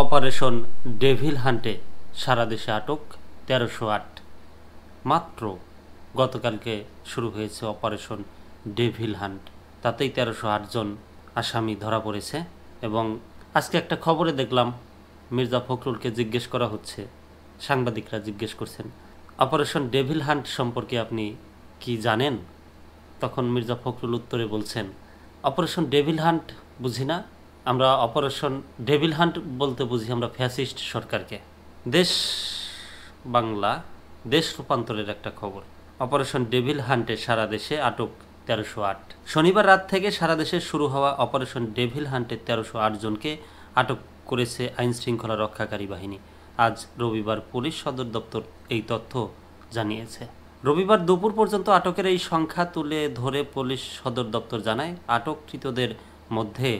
Operation devil হান্টে সারা দেশে আটক ১৩০৮। মাত্র গতকালকে শুরু হয়েছে অপারেশন ডেভিল হান্ট, তাতেই ১৩০৮ জন আসামি ধরা পড়েছে। এবং আজকে একটা খবরে দেখলাম মির্জা ফখরুলকে জিজ্ঞেস করা হচ্ছে, সাংবাদিকরা জিজ্ঞেস করছেন অপারেশন ডেভিল হান্ট সম্পর্কে আপনি কি জানেন? তখন মির্জা ফখরুল উত্তরে বলছেন, অপারেশন ডেভিল হান্ট বুঝি না, আমরা অপারেশন ডেভিল হান্ট বলতে বুঝি আমরা ফ্যাসিস্ট সরকারকে। দেশ বাংলা দেশ রূপান্তরের একটা খবর। অপারেশন ডেভিল হান্টে সারা দেশে আটক ১৩০৮। শনিবার রাত থেকে সারা দেশে শুরু হওয়া অপারেশন ডেভিল হান্টে ১৩০৮ জনকে আটক করেছে আইন শৃঙ্খলা রক্ষাকারী বাহিনী। আজ রবিবার পুলিশ সদর দপ্তর এই তথ্য জানিয়েছে। রবিবার দুপুর পর্যন্ত আটকের এই সংখ্যা তুলে ধরে পুলিশ সদর দপ্তর জানায়, আটককৃতদের মধ্যে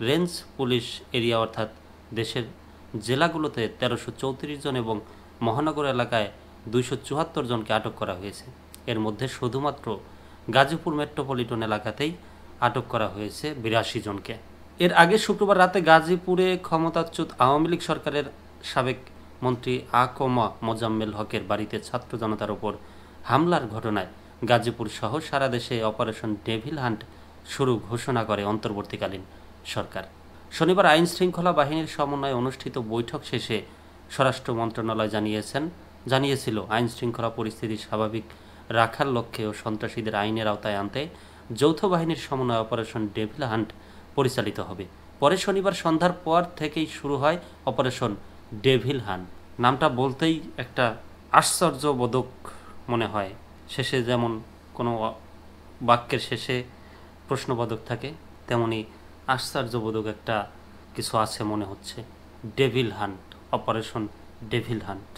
রেঞ্জ পুলিশ এরিয়া অর্থাৎ দেশের জেলাগুলোতে ১৩৩৪ জন এবং মহানগর এলাকায় ২৭৪ জনকে আটক করা হয়েছে। এর মধ্যে শুধুমাত্র গাজীপুর মেট্রোপলিটন এলাকাতেই আটক করা হয়েছে ৮২ জনকে। এর আগে শুক্রবার রাতে গাজীপুরে ক্ষমতাচ্যুত আওয়ামী লীগ সরকারের সাবেক মন্ত্রী আকমা মোজাম্মেল হকের বাড়িতে ছাত্র জনতার ওপর হামলার ঘটনায় গাজীপুর সহ সারা দেশে অপারেশন ডেভিল হান্ট শুরু ঘোষণা করে অন্তর্বর্তীকালীন সরকার। শনিবার আইন শৃঙ্খলা বাহিনীর সমন্বয়ে অনুষ্ঠিত বৈঠক শেষে স্বরাষ্ট্র মন্ত্রণালয় জানিয়েছিল আইন শৃঙ্খলা পরিস্থিতি স্বাভাবিক রাখার লক্ষ্যে ও সন্ত্রাসীদের আইনের আওতায় আনতে যৌথ বাহিনীর সমন্বয়ে অপারেশন ডেভিল হান্ট পরিচালিত হবে। পরে শনিবার সন্ধ্যার পর থেকেই শুরু হয় অপারেশন ডেভিল হান্ট। নামটা বলতেই একটা আশ্চর্যবোধক মনে হয়। শেষে যেমন কোনো বাক্যের শেষে প্রশ্নবোধক থাকে, তেমনি আশ্চর্যবোধক একটা কিছু আছে মনে হচ্ছে। Devil hunt, operation devil hunt.